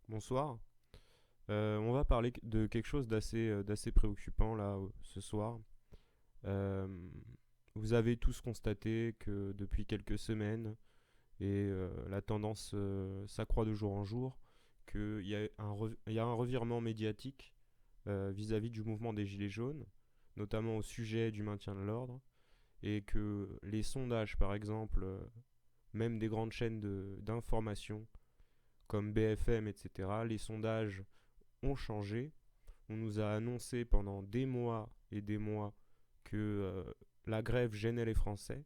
Bonsoir. On va parler de quelque chose d'assez préoccupant là ce soir. Euh, Vous avez tous constaté que depuis quelques semaines, la tendance s'accroît de jour en jour, il y a un revirement médiatique vis-à-vis du mouvement des Gilets jaunes, notamment au sujet du maintien de l'ordre, et que les sondages, par exemple, même des grandes chaînes d'information comme BFM, etc., les sondages ont changé. On nous a annoncé pendant des mois et des mois que la grève gênait les Français,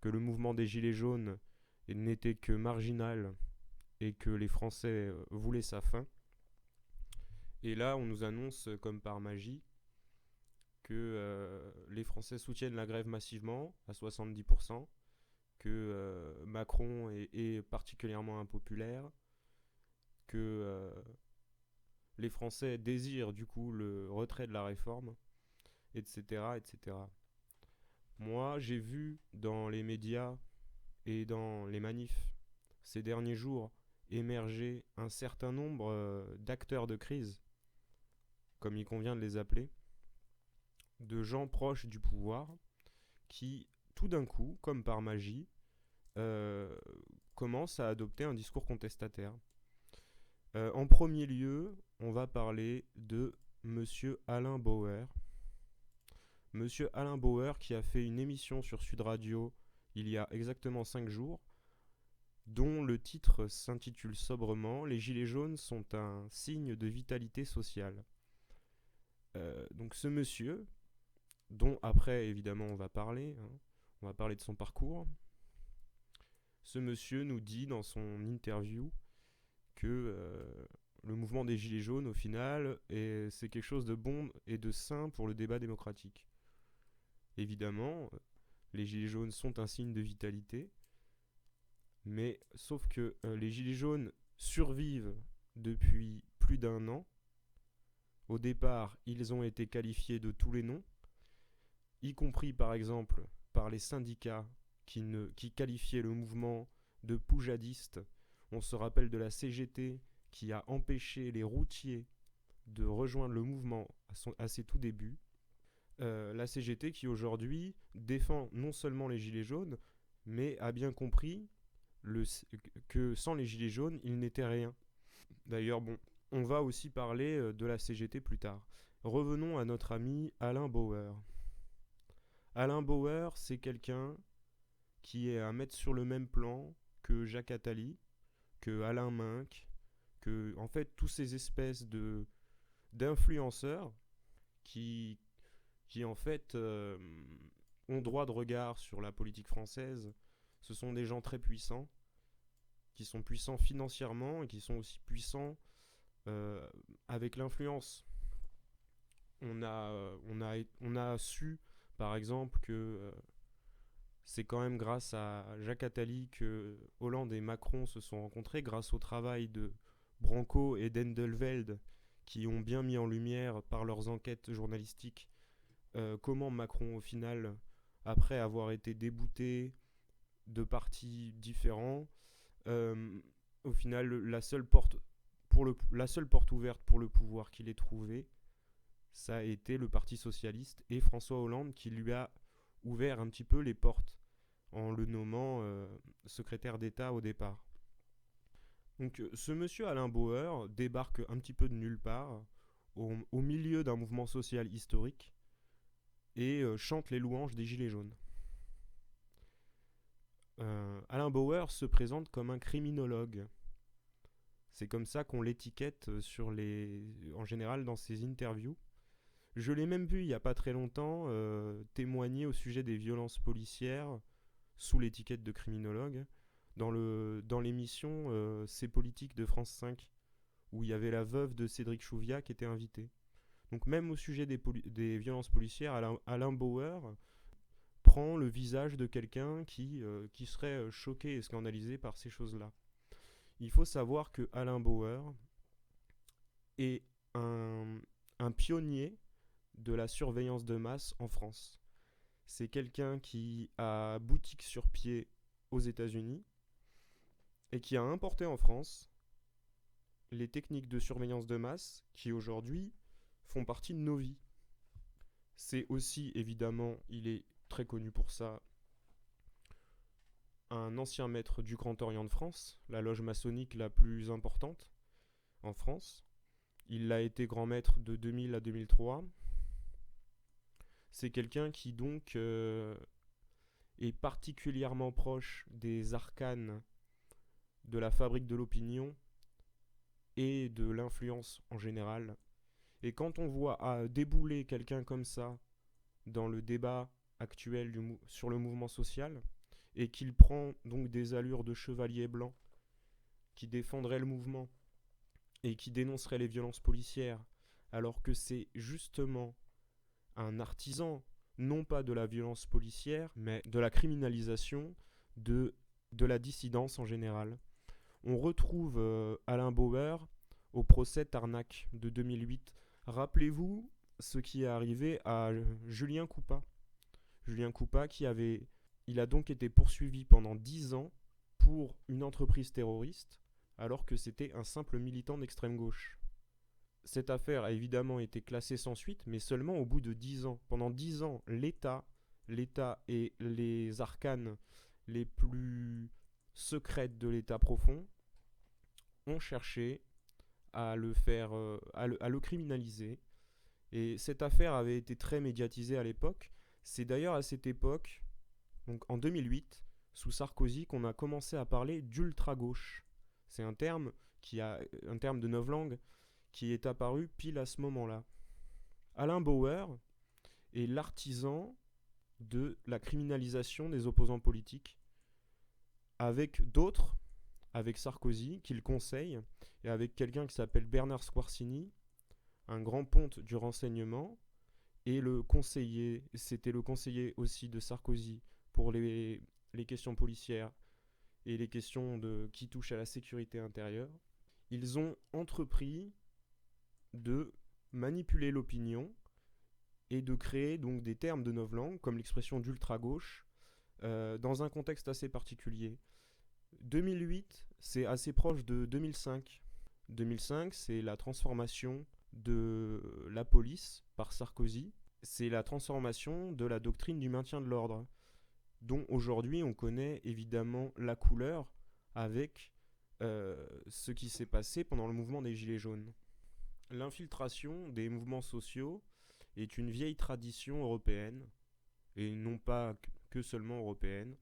que le mouvement des Gilets jaunes n'était que marginal et que les Français voulaient sa fin. Et là, on nous annonce comme par magie que les Français soutiennent la grève massivement à 70%, que Macron est particulièrement impopulaire, que les Français désirent du coup le retrait de la réforme, etc., etc. Moi, j'ai vu dans les médias et dans les manifs ces derniers jours émerger un certain nombre d'acteurs de crise, comme il convient de les appeler, de gens proches du pouvoir qui, tout d'un coup, comme par magie, euh, commencent à adopter un discours contestataire. En premier lieu, on va parler de Monsieur Alain Bauer. Monsieur Alain Bauer qui a fait une émission sur Sud Radio il y a exactement 5 jours, dont le titre s'intitule sobrement Les Gilets jaunes sont un signe de vitalité sociale. Donc ce monsieur, dont après évidemment on va parler, hein, on va parler de son parcours, ce monsieur nous dit dans son interview que le mouvement des Gilets jaunes au final c'est quelque chose de bon et de sain pour le débat démocratique. Évidemment, les Gilets jaunes sont un signe de vitalité, mais sauf que les Gilets jaunes survivent depuis plus d'un an. Au départ, ils ont été qualifiés de tous les noms, y compris par exemple par les syndicats qui qualifiaient le mouvement de poujadiste. On se rappelle de la CGT qui a empêché les routiers de rejoindre le mouvement à ses tout débuts. La CGT qui aujourd'hui défend non seulement les Gilets jaunes, mais a bien compris le, que sans les Gilets jaunes, il n'était rien. D'ailleurs, bon, on va aussi parler de la CGT plus tard. Revenons à notre ami Alain Bauer. Alain Bauer, c'est quelqu'un qui est à mettre sur le même plan que Jacques Attali, que Alain Minc, que en fait tous ces espèces de d'influenceurs qui qui en fait ont droit de regard sur la politique française. Ce sont des gens très puissants, qui sont puissants financièrement et qui sont aussi puissants euh, avec l'influence. On a su, par exemple, que c'est quand même grâce à Jacques Attali que Hollande et Macron se sont rencontrés, grâce au travail de Branco et d'Endelveld, qui ont bien mis en lumière par leurs enquêtes journalistiques comment Macron, au final, après avoir été débouté de partis différents, euh, au final, la seule porte ouverte pour le pouvoir qu'il ait trouvé, ça a été le Parti socialiste et François Hollande qui lui a ouvert un petit peu les portes en le nommant secrétaire d'État au départ. Donc ce monsieur Alain Bauer débarque un petit peu de nulle part, au milieu d'un mouvement social historique, et chante les louanges des Gilets jaunes. Alain Bauer se présente comme un criminologue. C'est comme ça qu'on l'étiquette en général dans ses interviews. Je l'ai même vu il n'y a pas très longtemps témoigner au sujet des violences policières sous l'étiquette de criminologue dans l'émission C'est politique de France 5 où il y avait la veuve de Cédric Chouviat qui était invitée. Donc même au sujet des violences policières, Alain Bauer prend le visage de quelqu'un qui serait choqué et scandalisé par ces choses-là. Il faut savoir que Alain Bauer est un, un pionnier de la surveillance de masse en France. C'est quelqu'un qui a boutique sur pied aux États-Unis et qui a importé en France les techniques de surveillance de masse qui aujourd'hui font partie de nos vies. C'est aussi, évidemment, il est très connu pour ça, un ancien maître du Grand Orient de France, la loge maçonnique la plus importante en France. Il a été grand maître de 2000 à 2003. C'est quelqu'un qui donc est particulièrement proche des arcanes de la fabrique de l'opinion et de l'influence en général. Et quand on voit débouler quelqu'un comme ça dans le débat actuel sur le mouvement social, et qu'il prend donc des allures de chevalier blanc qui défendrait le mouvement et qui dénoncerait les violences policières, alors que c'est justement un artisan, non pas de la violence policière, mais de la criminalisation de, de la dissidence en général. On retrouve Alain Bauer au procès Tarnac de 2008. Rappelez-vous ce qui est arrivé à Julien Coupat. Julien Coupat il a donc été poursuivi pendant 10 ans pour une entreprise terroriste, alors que c'était un simple militant d'extrême gauche. Cette affaire a évidemment été classée sans suite, mais seulement au bout de 10 ans. Pendant 10 ans, l'État et les arcanes les plus secrètes de l'État profond ont cherché à le criminaliser. Et cette affaire avait été très médiatisée à l'époque. C'est d'ailleurs à cette époque, donc en 2008, sous Sarkozy, qu'on a commencé à parler d'ultra-gauche. C'est un terme de novlangue qui est apparu pile à ce moment-là. Alain Bauer est l'artisan de la criminalisation des opposants politiques, avec d'autres, avec Sarkozy, qui le conseille, et avec quelqu'un qui s'appelle Bernard Squarcini, un grand ponte du renseignement, et c'était le conseiller aussi de Sarkozy pour les questions policières et les questions qui touchent à la sécurité intérieure. Ils ont entrepris de manipuler l'opinion et de créer donc des termes de novlangue, comme l'expression d'ultra-gauche, dans un contexte assez particulier. 2008, c'est assez proche de 2005. 2005, c'est la transformation de la police par Sarkozy. C'est la transformation de la doctrine du maintien de l'ordre, dont aujourd'hui on connaît évidemment la couleur avec ce qui s'est passé pendant le mouvement des Gilets jaunes. L'infiltration des mouvements sociaux est une vieille tradition européenne, et non pas que seulement européenne.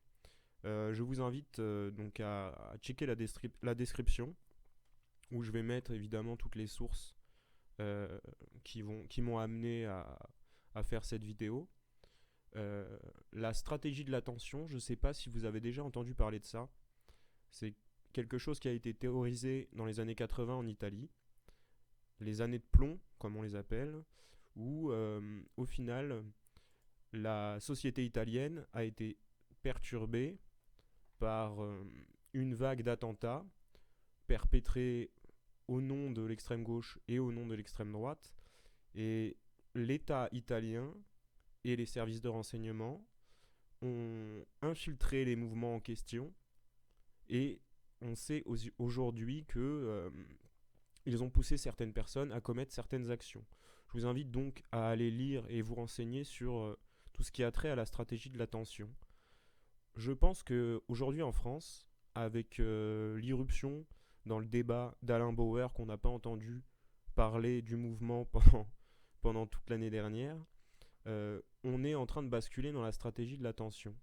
Je vous invite donc à checker la description, où je vais mettre évidemment toutes les sources qui m'ont amené à faire cette vidéo. La stratégie de l'attention, je ne sais pas si vous avez déjà entendu parler de ça. C'est quelque chose qui a été théorisé dans les années 80 en Italie, les années de plomb, comme on les appelle, où au final, la société italienne a été perturbée par une vague d'attentats perpétrés au nom de l'extrême gauche et au nom de l'extrême droite. Et l'État italien et les services de renseignement ont infiltré les mouvements en question, et on sait aujourd'hui que ils ont poussé certaines personnes à commettre certaines actions. Je vous invite donc à aller lire et vous renseigner sur tout ce qui a trait à la stratégie de l'attention. Je pense qu'aujourd'hui en France, avec l'irruption dans le débat d'Alain Bauer, qu'on n'a pas entendu parler du mouvement pendant toute l'année dernière, on est en train de basculer dans la stratégie de l'attention.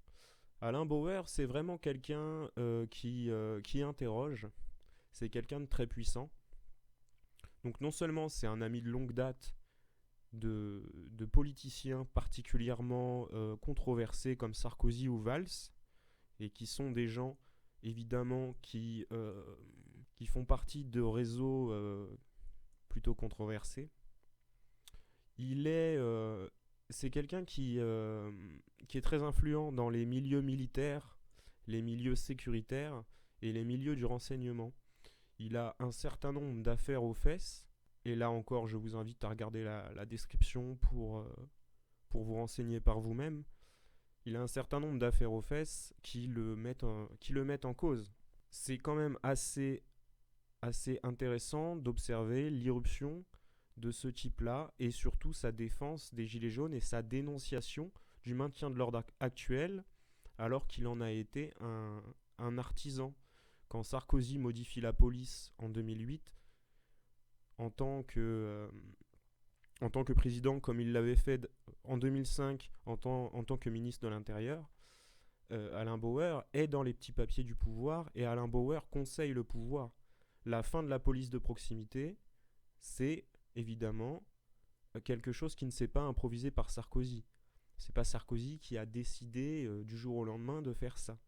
Alain Bauer, c'est vraiment quelqu'un qui interroge, c'est quelqu'un de très puissant. Donc non seulement c'est un ami de longue date de politiciens particulièrement controversés comme Sarkozy ou Valls, et qui sont des gens évidemment qui font partie de réseaux plutôt controversés. C'est quelqu'un qui est très influent dans les milieux militaires, les milieux sécuritaires et les milieux du renseignement. Il a un certain nombre d'affaires aux fesses, et là encore je vous invite à regarder la description pour vous renseigner par vous-même. Il a un certain nombre d'affaires aux fesses qui le mettent en cause. C'est quand même assez assez intéressant d'observer l'irruption de ce type-là et surtout sa défense des Gilets jaunes et sa dénonciation du maintien de l'ordre actuel alors qu'il en a été un artisan. Quand Sarkozy modifie la police en 2008, en tant que, euh, en tant que président, comme il l'avait fait en 2005 en tant que ministre de l'Intérieur, Alain Bauer est dans les petits papiers du pouvoir et Alain Bauer conseille le pouvoir. La fin de la police de proximité, c'est évidemment quelque chose qui ne s'est pas improvisé par Sarkozy. C'est pas Sarkozy qui a décidé du jour au lendemain de faire ça.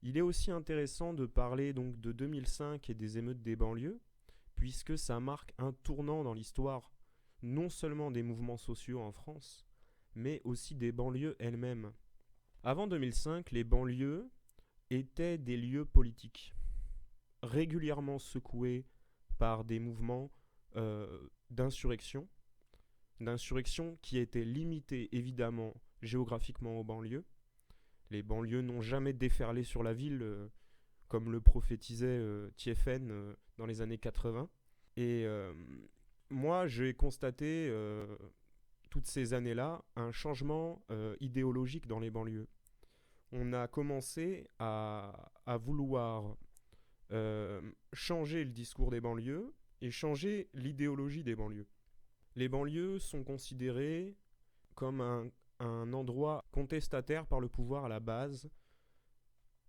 Il est aussi intéressant de parler donc de 2005 et des émeutes des banlieues, puisque ça marque un tournant dans l'histoire, non seulement des mouvements sociaux en France, mais aussi des banlieues elles-mêmes. Avant 2005, les banlieues étaient des lieux politiques, régulièrement secoués par des mouvements d'insurrection, qui étaient limités évidemment géographiquement aux banlieues. Les banlieues n'ont jamais déferlé sur la ville comme le prophétisait Thieffen dans les années 80. Et moi, j'ai constaté toutes ces années-là un changement idéologique dans les banlieues. On a commencé à vouloir changer le discours des banlieues et changer l'idéologie des banlieues. Les banlieues sont considérées comme un endroit contestataire par le pouvoir à la base,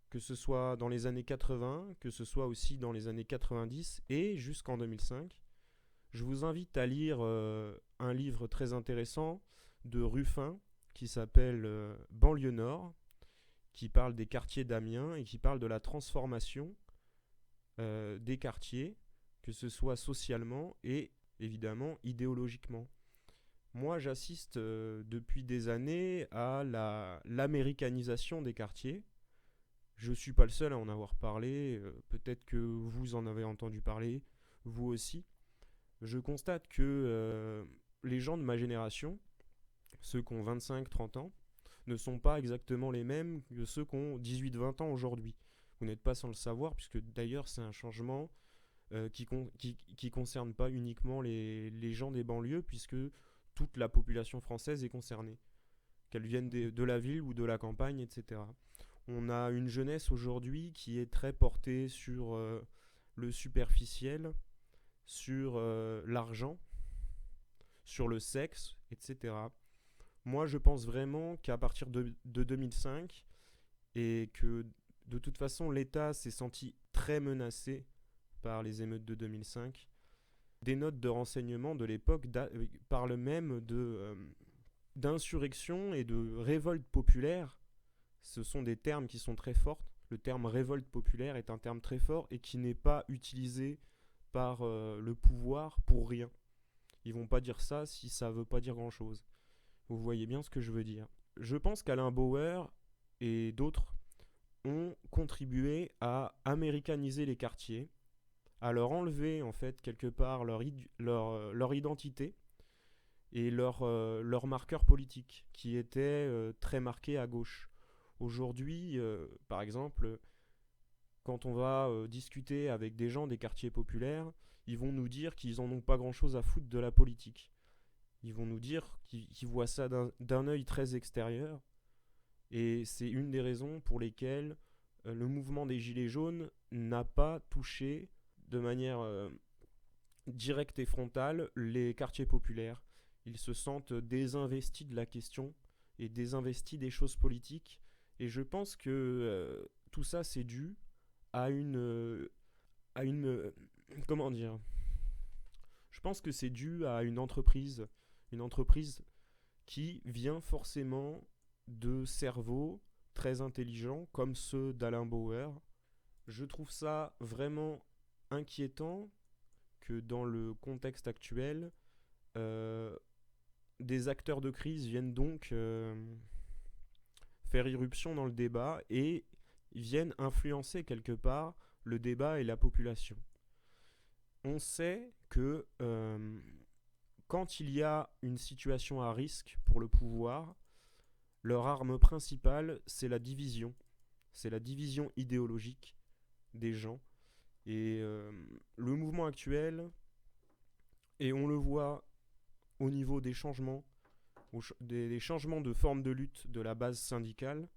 que ce soit dans les années 80, que ce soit aussi dans les années 90 et jusqu'en 2005. Je vous invite à lire un livre très intéressant de Ruffin qui s'appelle Banlieue Nord, qui parle des quartiers d'Amiens et qui parle de la transformation des quartiers, que ce soit socialement et évidemment idéologiquement. Moi, j'assiste depuis des années à l'américanisation des quartiers. Je ne suis pas le seul à en avoir parlé, peut-être que vous en avez entendu parler, vous aussi. Je constate que les gens de ma génération, ceux qui ont 25-30 ans, ne sont pas exactement les mêmes que ceux qui ont 18-20 ans aujourd'hui. Vous n'êtes pas sans le savoir, puisque d'ailleurs c'est un changement qui concerne pas uniquement les gens des banlieues, puisque toute la population française est concernée, qu'elle vienne de la ville ou de la campagne, etc. On a une jeunesse aujourd'hui qui est très portée sur le superficiel, sur l'argent, sur le sexe, etc. Moi, je pense vraiment qu'à partir de 2005, et que de toute façon, l'État s'est senti très menacé par les émeutes de 2005, des notes de renseignement de l'époque parlent même d'insurrection et de révolte populaire. Ce sont des termes qui sont très forts. Le terme révolte populaire est un terme très fort et qui n'est pas utilisé par le pouvoir pour rien. Ils vont pas dire ça si ça veut pas dire grand-chose. Vous voyez bien ce que je veux dire. Je pense qu'Alain Bauer et d'autres ont contribué à américaniser les quartiers, à leur enlever en fait quelque part leur identité et leur marqueur politique qui était très marqué à gauche. Aujourd'hui, par exemple, quand on va discuter avec des gens des quartiers populaires, ils vont nous dire qu'ils n'en ont pas grand-chose à foutre de la politique. Ils vont nous dire qu'ils voient ça d'un œil très extérieur. Et c'est une des raisons pour lesquelles le mouvement des Gilets jaunes n'a pas touché de manière directe et frontale les quartiers populaires. Ils se sentent désinvestis de la question et désinvestis des choses politiques. Et je pense que tout ça, c'est dû à comment dire. Je pense que c'est dû à une entreprise qui vient forcément de cerveaux très intelligents comme ceux d'Alain Bauer. Je trouve ça vraiment inquiétant que dans le contexte actuel, des acteurs de crise viennent donc faire irruption dans le débat et viennent influencer quelque part le débat et la population. On sait que quand il y a une situation à risque pour le pouvoir, leur arme principale, c'est la division. C'est la division idéologique des gens. Et le mouvement actuel, et on le voit au niveau des changements, des changements de forme de lutte de la base syndicale,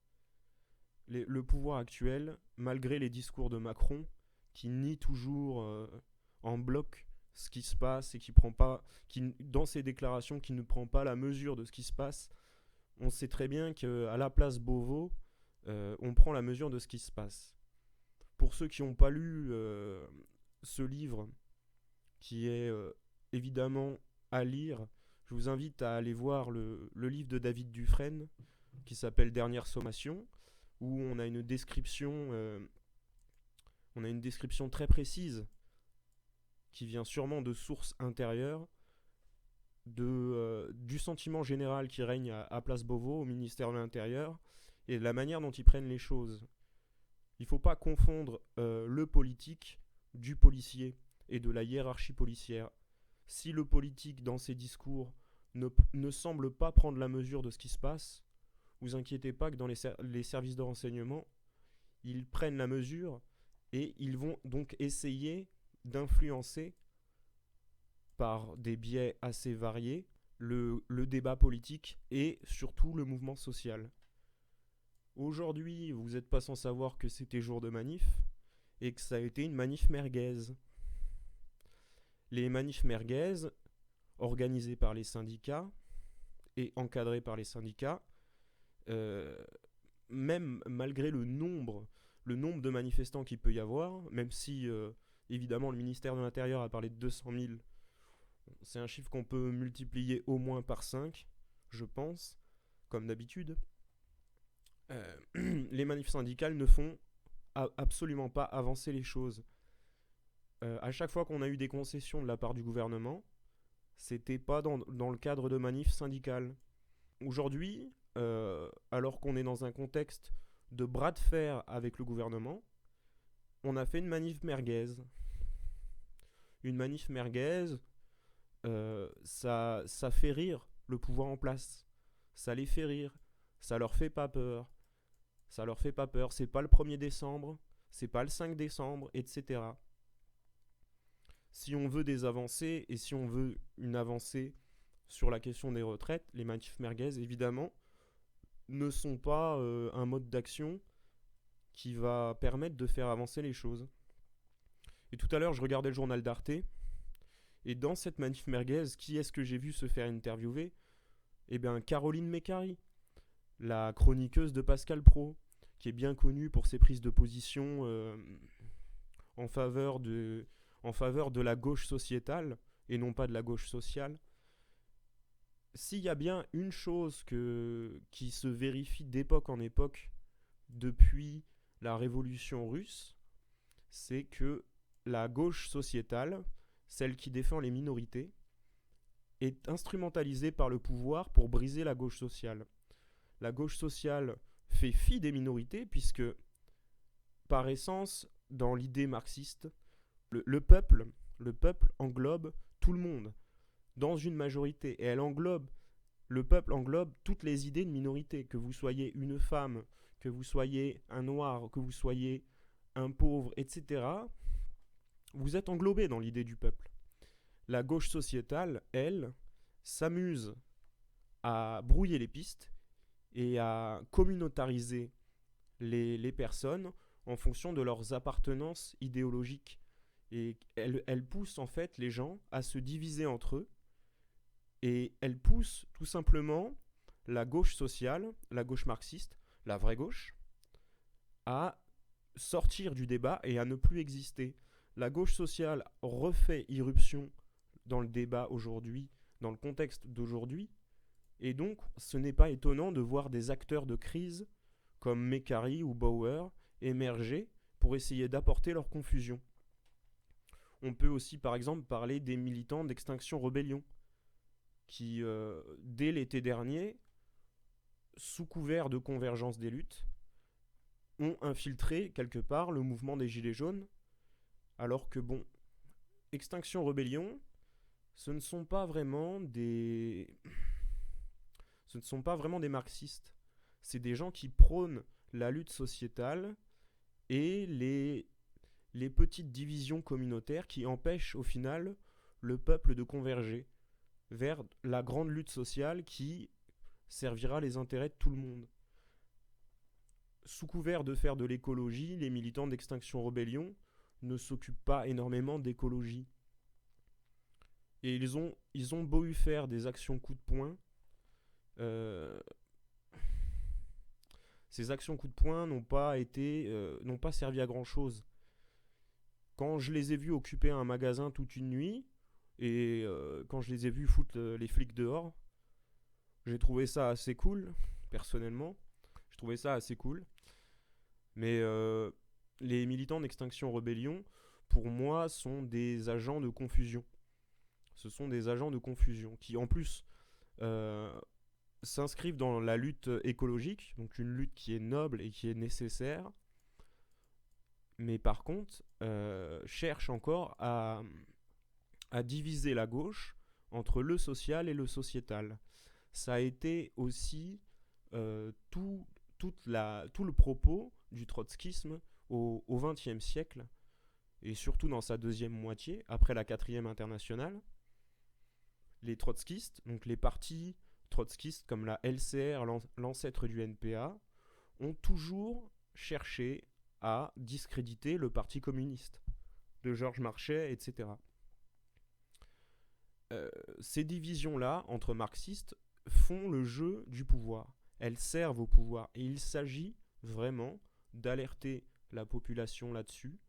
le pouvoir actuel, malgré les discours de Macron, qui nie toujours en bloc ce qui se passe et qui prend pas, qui, dans ses déclarations, qui ne prend pas la mesure de ce qui se passe, on sait très bien qu'à la place Beauvau, on prend la mesure de ce qui se passe. Pour ceux qui n'ont pas lu ce livre, qui est évidemment à lire, je vous invite à aller voir le livre de David Dufresne, qui s'appelle Dernière sommation, où on a une description très précise qui vient sûrement de sources intérieures du sentiment général qui règne à Place Beauvau, au ministère de l'Intérieur, et de la manière dont ils prennent les choses. Il ne faut pas confondre le politique du policier et de la hiérarchie policière. Si le politique, dans ses discours, ne semble pas prendre la mesure de ce qui se passe, vous inquiétez pas que dans les services de renseignement, ils prennent la mesure et ils vont donc essayer d'influencer par des biais assez variés le débat politique et surtout le mouvement social. Aujourd'hui, vous n'êtes pas sans savoir que c'était jour de manif et que ça a été une manif merguez. Les manifs merguez, organisées par les syndicats et encadrées par les syndicats, même malgré le nombre de manifestants qu'il peut y avoir, même si évidemment le ministère de l'Intérieur a parlé de 200 000, c'est un chiffre qu'on peut multiplier au moins par 5, je pense, comme d'habitude. Les manifs syndicales ne font absolument pas avancer les choses. À chaque fois qu'on a eu des concessions de la part du gouvernement, c'était pas dans le cadre de manifs syndicales. Aujourd'hui, alors qu'on est dans un contexte de bras de fer avec le gouvernement, on a fait une manif merguez. Une manif merguez, ça fait rire le pouvoir en place. Ça les fait rire. Ça leur fait pas peur. Ça leur fait pas peur. C'est pas le 1er décembre, c'est pas le 5 décembre, etc. Si on veut des avancées et si on veut une avancée sur la question des retraites, les manifs merguez, évidemment, ne sont pas un mode d'action qui va permettre de faire avancer les choses. Et tout à l'heure, je regardais le journal d'Arte, et dans cette manif merguez, qui est-ce que j'ai vu se faire interviewer ? Eh bien, Caroline Mécari, la chroniqueuse de Pascal Praud, qui est bien connue pour ses prises de position en faveur de la gauche sociétale, et non pas de la gauche sociale. S'il y a bien une chose qui se vérifie d'époque en époque depuis la révolution russe, c'est que la gauche sociétale, celle qui défend les minorités, est instrumentalisée par le pouvoir pour briser la gauche sociale. La gauche sociale fait fi des minorités puisque, par essence, dans l'idée marxiste, le peuple englobe tout le monde dans une majorité, et le peuple englobe toutes les idées de minorité, que vous soyez une femme, que vous soyez un noir, que vous soyez un pauvre, etc. Vous êtes englobé dans l'idée du peuple. La gauche sociétale, elle, s'amuse à brouiller les pistes et à communautariser les personnes en fonction de leurs appartenances idéologiques. Et elle pousse en fait les gens à se diviser entre eux, et elle pousse tout simplement la gauche sociale, la gauche marxiste, la vraie gauche, à sortir du débat et à ne plus exister. La gauche sociale refait irruption dans le débat aujourd'hui, dans le contexte d'aujourd'hui, et donc ce n'est pas étonnant de voir des acteurs de crise comme Mécari ou Bauer émerger pour essayer d'apporter leur confusion. On peut aussi par exemple parler des militants d'Extinction Rebellion qui, dès l'été dernier, sous couvert de convergence des luttes, ont infiltré quelque part le mouvement des Gilets jaunes, alors que bon, Extinction Rebellion, ce ne sont pas vraiment des marxistes. C'est des gens qui prônent la lutte sociétale et les petites divisions communautaires qui empêchent au final le peuple de converger vers la grande lutte sociale qui servira les intérêts de tout le monde. Sous couvert de faire de l'écologie, les militants d'Extinction Rebellion ne s'occupent pas énormément d'écologie. Et ils ont beau y faire des actions coup de poing, euh, ces actions coup de poing n'ont pas servi à grand chose. Quand je les ai vus occuper un magasin toute une nuit, et quand je les ai vus foutre les flics dehors, j'ai trouvé ça assez cool, personnellement. Je trouvais ça assez cool. Mais les militants d'Extinction Rebellion, pour moi, sont des agents de confusion. Ce sont des agents de confusion qui, en plus, euh, s'inscrivent dans la lutte écologique, donc une lutte qui est noble et qui est nécessaire, mais par contre, cherchent encore à diviser la gauche entre le social et le sociétal. Ça a été aussi tout le propos du trotskisme au XXe siècle, et surtout dans sa deuxième moitié, après la quatrième internationale. Les trotskistes, donc les partis trotskistes comme la LCR, l'ancêtre du NPA, ont toujours cherché à discréditer le parti communiste de Georges Marchais, etc. Ces divisions-là, entre marxistes, font le jeu du pouvoir. Elles servent au pouvoir. Et il s'agit vraiment d'alerter la population là-dessus,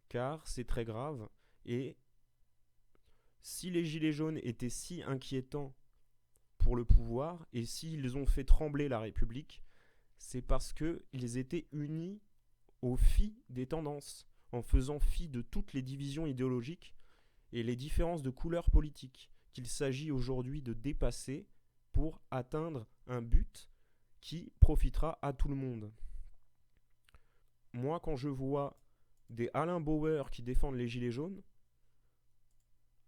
car c'est très grave. Et si les Gilets jaunes étaient si inquiétants pour le pouvoir, et s'ils ont fait trembler la République, c'est parce qu'ils étaient unis au fi des tendances, en faisant fi de toutes les divisions idéologiques et les différences de couleur politique qu'il s'agit aujourd'hui de dépasser pour atteindre un but qui profitera à tout le monde. Moi, quand je vois des Alain Bauer qui défendent les Gilets jaunes,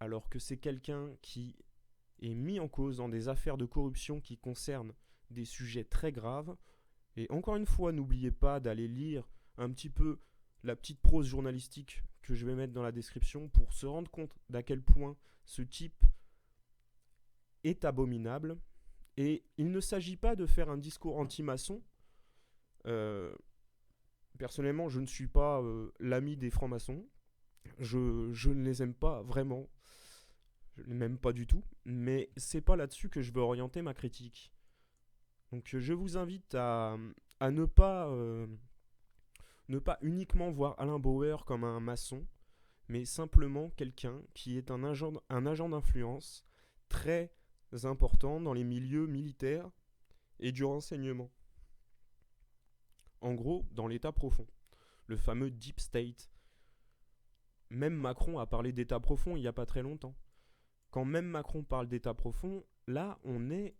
alors que c'est quelqu'un qui est mis en cause dans des affaires de corruption qui concernent des sujets très graves, et encore une fois, n'oubliez pas d'aller lire un petit peu la petite prose journalistique que je vais mettre dans la description pour se rendre compte d'à quel point ce type est abominable. Et il ne s'agit pas de faire un discours anti-maçon. Personnellement, je ne suis pas l'ami des francs-maçons. Je ne les aime pas vraiment. Je ne les aime pas du tout. Mais c'est pas là-dessus que je veux orienter ma critique. Donc je vous invite à ne pas uniquement voir Alain Bauer comme un maçon, mais simplement quelqu'un qui est un agent d'influence très important dans les milieux militaires et du renseignement. En gros, dans l'état profond, le fameux Deep State. Même Macron a parlé d'état profond il n'y a pas très longtemps. Quand même Macron parle d'état profond, là on est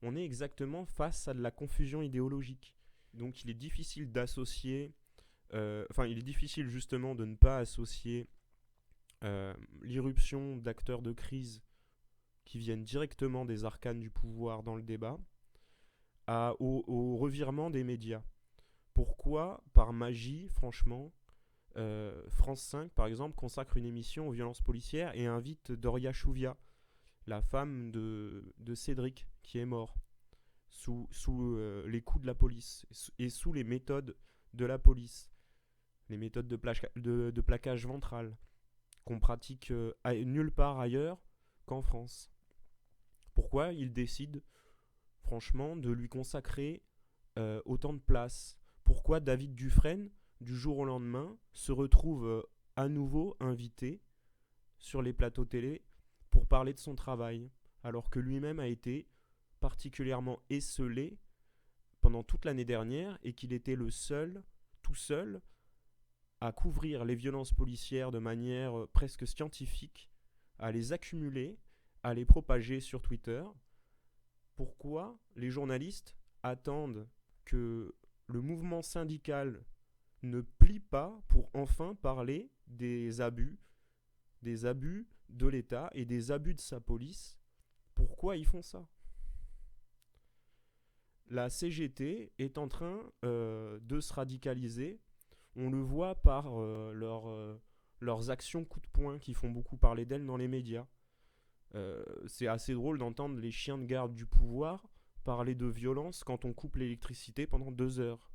exactement face à de la confusion idéologique. Donc il est difficile d'associer, il est difficile justement de ne pas associer l'irruption d'acteurs de crise qui viennent directement des arcanes du pouvoir dans le débat au revirement des médias. Pourquoi, par magie, franchement, France 5, par exemple, consacre une émission aux violences policières et invite Doria Chouvia, la femme de Cédric, qui est mort sous les coups de la police et sous les méthodes de la police, les méthodes de plaquage ventral qu'on pratique nulle part ailleurs qu'en France. Pourquoi il décide, franchement, de lui consacrer autant de place? Pourquoi David Dufresne, du jour au lendemain, se retrouve à nouveau invité sur les plateaux télé pour parler de son travail, alors que lui-même a été particulièrement esseulé pendant toute l'année dernière et qu'il était le seul, tout seul, à couvrir les violences policières de manière presque scientifique, à les accumuler, à les propager sur Twitter? Pourquoi les journalistes attendent que le mouvement syndical ne plie pas pour enfin parler des abus de l'État et des abus de sa police? Pourquoi ils font ça? La CGT est en train de se radicaliser On le voit par leurs actions coup de poing qui font beaucoup parler d'elles dans les médias. C'est assez drôle d'entendre les chiens de garde du pouvoir parler de violence quand on coupe l'électricité pendant 2 heures.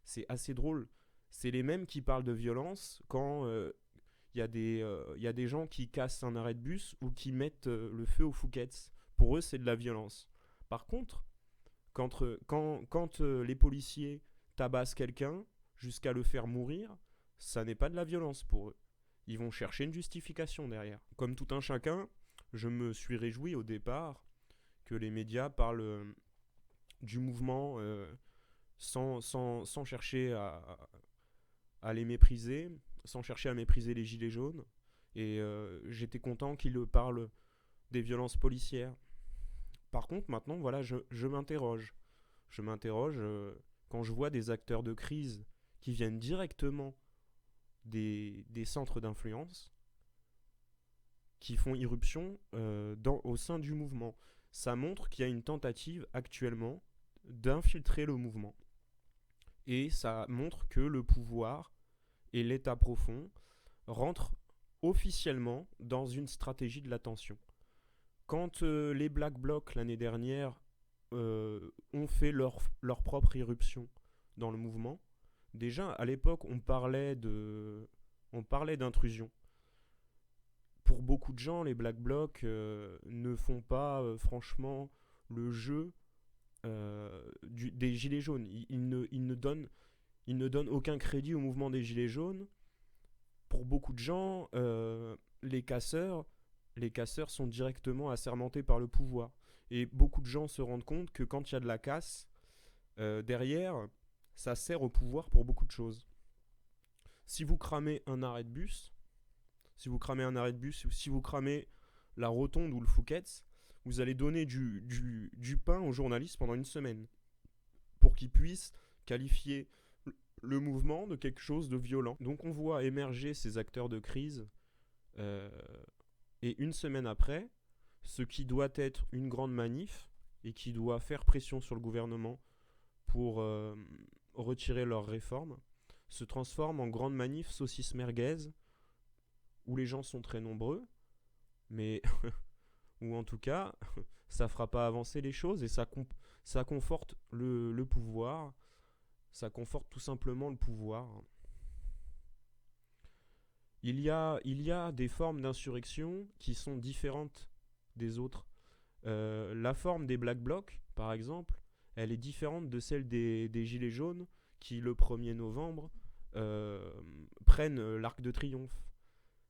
C'est assez drôle. C'est les mêmes qui parlent de violence quand y a des gens qui cassent un arrêt de bus ou qui mettent le feu aux Fouquet's. Pour eux, c'est de la violence. Par contre, quand les policiers tabassent quelqu'un jusqu'à le faire mourir, ça n'est pas de la violence pour eux. Ils vont chercher une justification derrière. Comme tout un chacun, je me suis réjoui au départ que les médias parlent du mouvement sans chercher à les mépriser, sans chercher à mépriser les gilets jaunes. Et j'étais content qu'ils parlent des violences policières. Par contre, maintenant, voilà, je m'interroge. Je m'interroge quand je vois des acteurs de crise qui viennent directement des centres d'influence, qui font irruption au sein du mouvement. Ça montre qu'il y a une tentative actuellement d'infiltrer le mouvement. Et ça montre que le pouvoir et l'État profond rentrent officiellement dans une stratégie de l'attention. Quand les Black Blocs l'année dernière ont fait leur propre irruption dans le mouvement, déjà à l'époque on parlait d'intrusion. Pour beaucoup de gens, les Black Blocs ne font pas franchement le jeu des Gilets jaunes. Ils ne donnent aucun crédit au mouvement des Gilets jaunes. Pour beaucoup de gens, les casseurs sont directement assermentés par le pouvoir. Et beaucoup de gens se rendent compte que quand il y a de la casse, derrière, ça sert au pouvoir pour beaucoup de choses. Si vous cramez un arrêt de bus, ou si vous cramez la rotonde ou le Fouquet's, vous allez donner du pain aux journalistes pendant une semaine pour qu'ils puissent qualifier le mouvement de quelque chose de violent. Donc on voit émerger ces acteurs de crise et une semaine après, ce qui doit être une grande manif et qui doit faire pression sur le gouvernement pour retirer leurs réformes se transforme en grande manif saucisse merguez où les gens sont très nombreux, mais ou en tout cas, ça fera pas avancer les choses et ça conforte le pouvoir, ça conforte tout simplement le pouvoir. Il y a des formes d'insurrection qui sont différentes des autres. La forme des Black Blocs, par exemple, elle est différente de celle des Gilets jaunes qui, le 1er novembre, prennent l'Arc de Triomphe.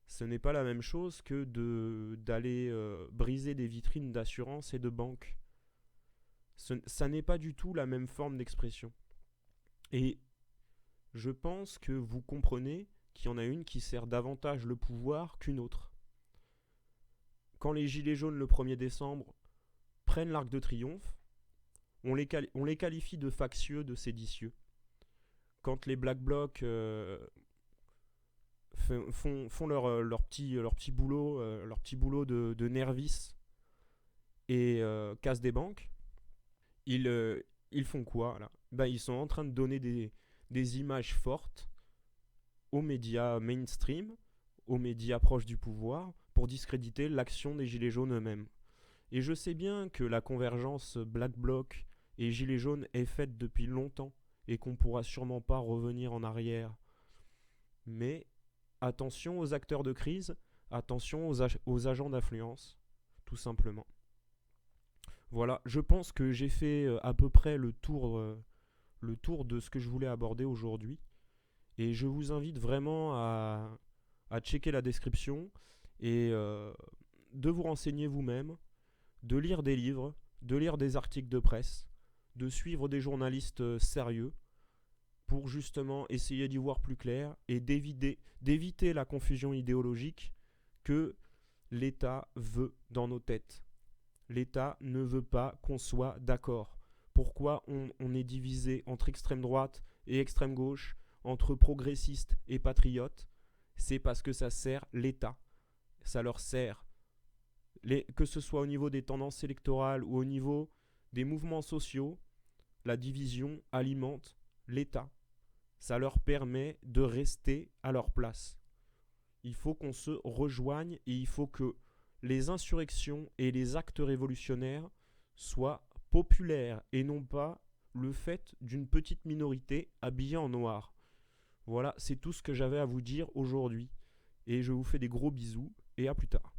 Ce n'est pas la même chose que d'aller briser des vitrines d'assurance et de banque. Ça n'est pas du tout la même forme d'expression. Et je pense que vous comprenez qu'il y en a une qui sert davantage le pouvoir qu'une autre. Quand les Gilets jaunes le 1er décembre prennent l'Arc de Triomphe, on les qualifie de factieux, de séditieux. Quand les Black Blocs font leur petit boulot de nervis et cassent des banques, ils font quoi là ? Ils sont en train de donner des images fortes aux médias mainstream, aux médias proches du pouvoir, pour discréditer l'action des Gilets jaunes eux-mêmes. Et je sais bien que la convergence Black Bloc et Gilets jaunes est faite depuis longtemps et qu'on pourra sûrement pas revenir en arrière. Mais attention aux acteurs de crise, attention aux agents d'influence, tout simplement. Voilà, je pense que j'ai fait à peu près le tour de ce que je voulais aborder aujourd'hui. Et je vous invite vraiment à checker la description et de vous renseigner vous-même, de lire des livres, de lire des articles de presse, de suivre des journalistes sérieux pour justement essayer d'y voir plus clair et d'éviter la confusion idéologique que l'État veut dans nos têtes. L'État ne veut pas qu'on soit d'accord. Pourquoi on est divisé entre extrême droite et extrême gauche, entre progressistes et patriotes ? C'est parce que ça sert l'État. Ça leur sert. Que ce soit au niveau des tendances électorales ou au niveau des mouvements sociaux, la division alimente l'État. ça leur permet de rester à leur place. Il faut qu'on se rejoigne et il faut que les insurrections et les actes révolutionnaires soient populaires et non pas le fait d'une petite minorité habillée en noir. Voilà, c'est tout ce que j'avais à vous dire aujourd'hui. Et je vous fais des gros bisous et à plus tard.